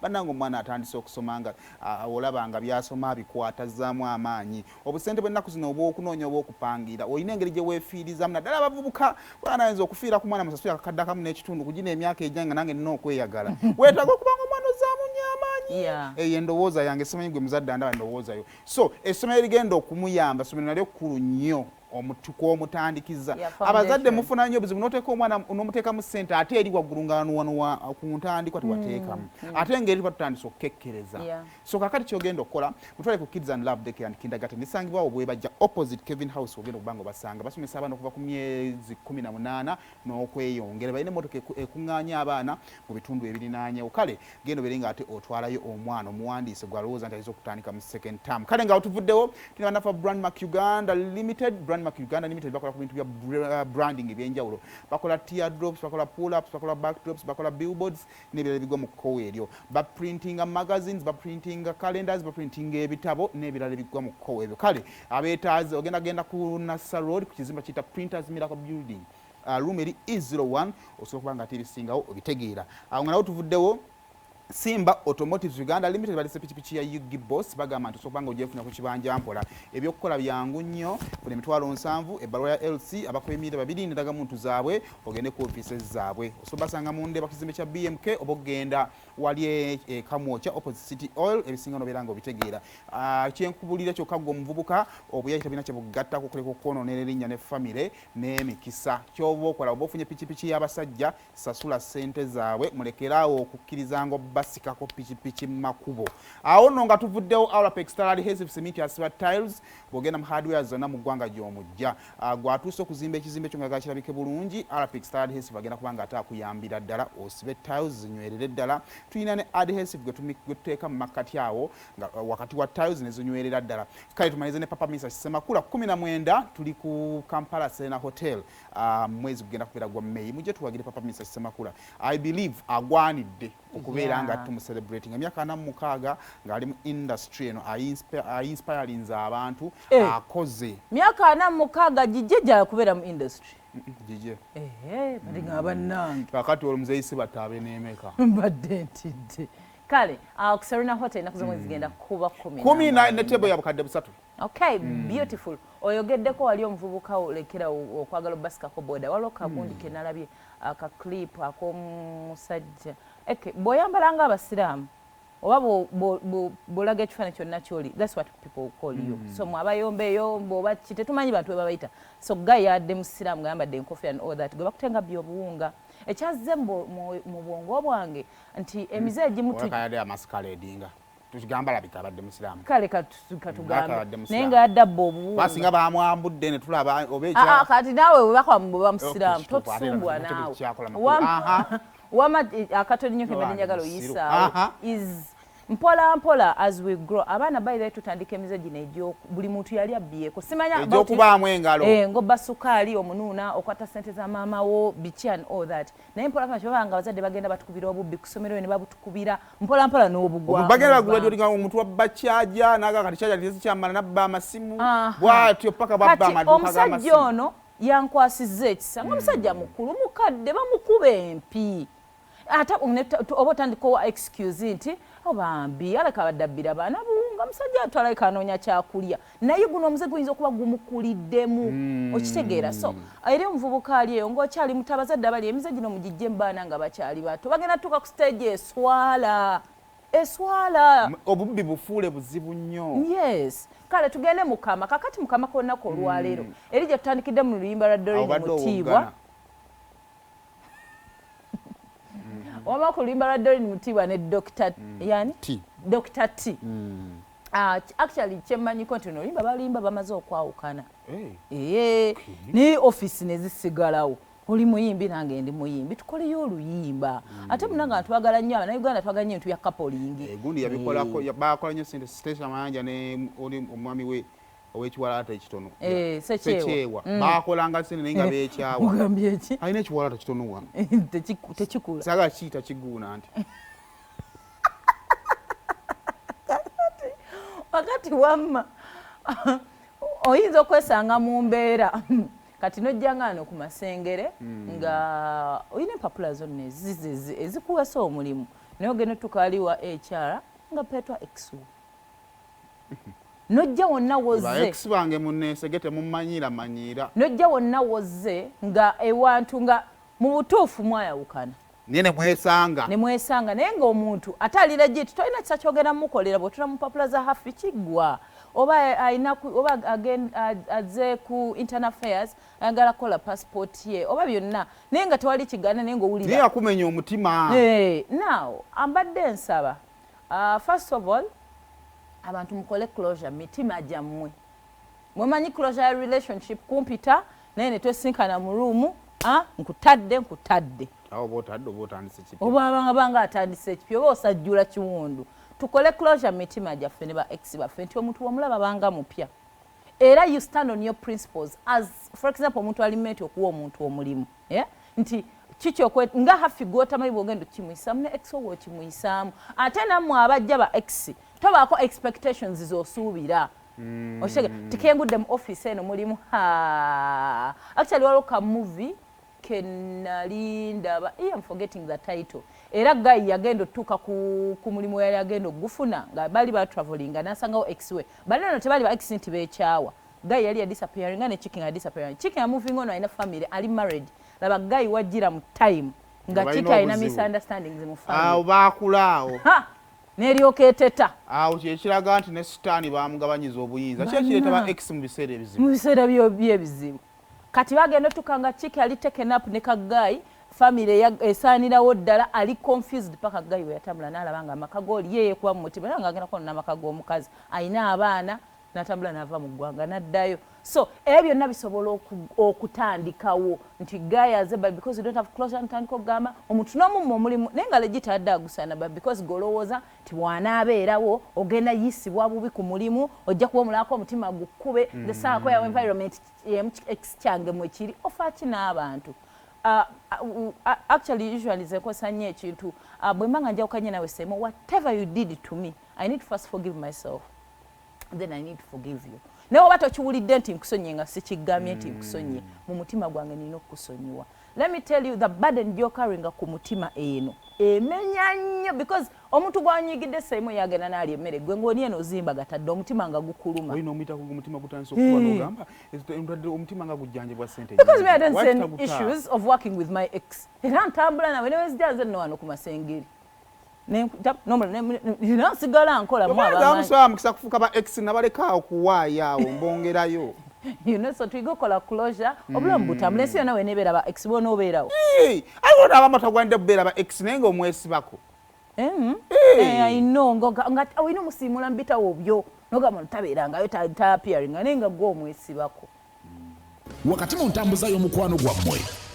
bannange omwana atandise okusoma nga olaba nga byasoma bikwatazaamu amaanyi obusente bw'ennaku zino obw'okunoonya obw'okupangira olina engeri gye weefiirizamu naddala abavubuka bwana ayinza okufiira ku mwana musasula akakadde akamu n'ekitundu kugina emyaka ejjanga nange nina okweyagala weetaaga okuba nga omwana ozaamunya amaanyi eyo endowooza yange simanyi gwe muzadde andaba endowoozayo so essomero ligenda okumuyamba essomero nalyo kkulu nnyo omutandikiza abazadde mufuna nnyo obuzibu n'oteeka omwana n'omuteekamu ssente ate eri waggulu nga ku ntandikwa tewateekamu ate ngeri batutandise okukekkereza so kakati kyogenda okukola mutwale ku Kids and Love Daycare and Kindergarten lisangibwa obwe bajja opposite Kevin House ogenda okuba nga basanga basomesa abaana okuva ku myezi 18 n'okweyongera balina emmotoka ekuŋŋaanya abaana mu bitundu ebirinaanyewo kale genda obeere nga ate otwalayo omwana omuwandiise gw'alowooza nti ayinza okutandika mu second term kale nga otuvuddewo tulina bannafa Brandmark Uganda Limited Brandmark Uganda Limited bakola ku bintu bya branding ebyenjawulo bakola teardrops bakola pull-ups bakola backdrops bakola billboards n'ebirala bigwa mu kkowe eryo baprintinga magazines baprintinga calendars baprintinga ebitabo n'ebirala bigwa mu kkowe ebyo kale abeetaazi ogenda ku Nassa Road ku kizimba kiyita Printers Miracle Building room eri E01 osobola okuba nga ate ebisingawo obitegeera awo nga nawo tuvuddewo Simba Automotives Uganda Limited balise pikipiki ya Yugi Boss bagamba nti osobola nga ogyefunya ku kibanja mpola ebyokukola byangu nnyo buli emitwalo 7 ebbaluwa ya LC abakwemira babiri n'endaga muntu zaabwe ogende ku offices zaabwe osobola basanga mu Ndeba kizimbe kya BMK oba ogenda wali Kamwocha opposite City Oil ebisinga nobeera nga obitegeera kyenkubulira kyokka gwe omuvubuka obuyayita bina kye bugattako okuleka okwonoonera erinnya ne famire n'emikisa ky'oba okola oba ofunye pikipiki y'abasajja sasula ssente zaabwe mulekeraawo okukkiriza ngo basikako pikipiki makubo awo nno nga tuvuddewo Aurapex Star Adhesive Cement asiba tiles bwogenda mu hardware zonna mu ggwanga gy'omujja gwatuuse okuzimba ekizimbe kyo nga gakirabike bulungi Aurapex Star Adhesive agenda kuba nga ate akuyambira ddala osibe tiles zinywerere ddala tulina ne adhesive gwe tuteeka mu makkati awo nga wakati wa tiles ne zinywerera ddala kale tumalize ne Papa Misa Kisemakula 19 tuli ku Kampala Serena Hotel mwezi gugenda kubeera gwa May mujje tuwagire Papa Misa Kisemakula I believe agwanidde okubeera nga tumu-celebrating emyaka 46 ng'ali mu industry eno inspirinze abantu akoze myaka 46 gijje gya kubeera mu industry jije bali nga bannange kakati olumuzeeyi si bataabe n'emeka mbadde ntidde kale ku Serena Hotel ennaku zomwe zigenda kuba 10 ne table yabukadde 3 okay beautiful oyogeddeko wali omuvubuka olekera okwagala obasikako boda waliwo kagundi kenalabye aka clip ak'omusajja bw'oyambalanga abasiraamu oba bw'olaga ekifaananyi kyonna kyoli that's what people call you so mwabayomba eyo bw'oba ki tetumanyi bantu bwe babayita so guy yadde musiraamu nga yambadde enkofira and all that gwe bakutenga byobuwunga ekyazze mu bwongo bwange nti emize egimu olakayadde amaskaledinga tukigamba labika abadde musiraamu kale katugambe naye nga yadde abba obuwunga basinga bamwambudde ne tulaba oba kati naawe webakwamba musiraamu totusumbwa naawe wama akatoli nnyo kembe njagala oyisaawo is mpola mpola as we grow abaana bayize tutandika emize gino egyo buli muntu yali abbyeko simanya okubaamu engalo ngobba sukaali omunuuna okwata ssente za maama wo biki and all that naye mpola mpola kyobanga abazadde bagenda batukubira obubbi ku ssomero ne babutukubira mpola mpola n'obugwa bagenda bagula gyoli nga omuntu wabba kyaja naga kati kyaja tezikyambala nabba amasimu bwatyo paka babba amaduuka g'amasimu omusajja ono yankwasizza ekisa ng'omusajja mukulu mukadde bamukuba empi ate oba otandikawo excuse nti obambi aleka badabbira baana buwunga musajja atwalabika anoonya kyakulya naye guno omuze guyinza okuba gumukuliddemu okitegeera so eri omuvubuka ali eyo ng'okyali muto abazadde abali emize gino mugijje mu baana nga bakyali bato bagenda tuuka ku stage eswala obubbi bufuule buzibu nnyo yes kale tugende mukama kakati mukama kolunaku olwaleero eri gye tutandikidde mu luyimba lwa Doreen Mutiibwa wama ku luyimba lwa Doreen Mutiibwa ne Dr. yani Dr. T actually kyemmanyiko nti oluyimba balimba bamaze okwawukana ne office ne zisigalawo oli muyimbi nange ndi muyimbi tukoleyo oluyimba ate munanga abantu bagala nnyo Abannayuganda twagala nnyo ebintu bya kapolingi gundi yabikolako bakola nnyo Station Amayanja ne omwami we owekiwalaata ekitono sekyewa bakolanga sene naye nga beekyawa mugambye ki alina ekiwalaata kitono wano tekikula saga kiyita kiguuna nti wakati wamma oyinza okwesanga mu mbeera kati nojjangano ku masengere nga oyina empapula zonna ezikuwasa omulimu naye ogenda tukaliwa HR nga petwa ex nojja wonna wozze ex bange munneesegete mumanyira nojja wonna wozze nga ewantu nga mu butuufu mwayawukana ne mwesanga naye ng'omuntu ate ali legit tolina kisa kyogenda mukolera bw'otula mu mpapula za hafi kiggwa oba azze ku internal affairs ayagala kukola passport ye oba byonna naye nga tewali kigaana naye ng'owulira naye akumenya omutima now ambadde nsaba first of all abantu mukole closure mitima gyammwe mwemanyi closure ya relationship kumpita naye ne twesinkana mu ruumu nkutadde oba banga atandise ekipya oba osajjula kiwundu tukole closure mitima gyaffe ne ba ex baffe nti omuntu wamulaba banga mupya era you stand on your principles as for example omuntu alimenti okuwa omuntu omulimu nti kikyokwe nga hafi gwotamanyi bwogenda okimuyisaamu ne ex owo okimuyisaamu ate nammwe abajja ba ex tobaako expectations z'osuubira okitege tikengudde mu office eno mulimu actually waliwo ka movie kenali ndaba I'm forgetting the title era guy yagenda otuuka ku mulimu yali agenda ogufuna nga bali ba traveling nasangawo ex we balino tebali ba ex nti beekyawa guy yali ya disappearing ne chicken ya disappearing chicken ya moving on ina family ali married laba guy wajira mu time nga chicken ina misunderstandings mu family bakulaawo neryoka eteta awo kyekiraga nti ne sitaani bamugabanyiza obuyinza kyekireeta ba ex mu biseera ebizibu kati bagenda tukanga chiki ali taken up ne kagayi family esaanirawo ddala ali confused paka gayi we yatambula n'alaba nga amakago oli yeye kuba mu mutima nga agenda kona n'amakago omukazi ayina abaana n'atambula n'ava mu ggwanga n'addayo so ebyo byonna bisobola okutandikawo nti gayi azeba because you don't have closure ntandika okugamba omuntu n'omumu omulimu naye nga legit adde agusana ba because golowooza ti bw'anaabeerawo ogenda yisibwa bubi ku mulimu ojja kuba omulako omutima gukkube the saako yawe environment kyange mwe kiri ofa ki n'abantu actually usually zekosa nnyo ekintu bwe mba nga njawukanye nawe semo whatever you did to me I need to first forgive myself then I need to forgive you naye oba tokiwulidde nti nkusonye nga sikigambye nti nkusonye mu mutima gwange nina okukusonyiwa let me tell you the burden gy'okaringa ku mutima eno emenya nnyo because omuntu gwanyigidde semo yagenda n'ali emmere gwe ng'oni eno ozimba gatadde omutima nga gukuluma olina omuyita ku mutima gutandisa okuba n'ogamba omutima nga gujjanjebwa ssente because me I don't send issues of working with my ex era ntambula nawe newezijjanze nno wano ku masengeri nsigala nkola mwabamusaba mukisa kufuuka ba ex nabalekaawo kuwaayo awo mbongerayo so tuigokola closure obulamu butambula ensi yonna wenebeera ba ex bona obeerawo aliwo n'abamu tagwanidde bubeera ba ex naye nga omwesibako I know nga olina omusiimula mbitawo obyo nogamba ntabeerangayo taappearing naye nga gwe omwesibako wakati mu ntambuza y'omukwano gwammwe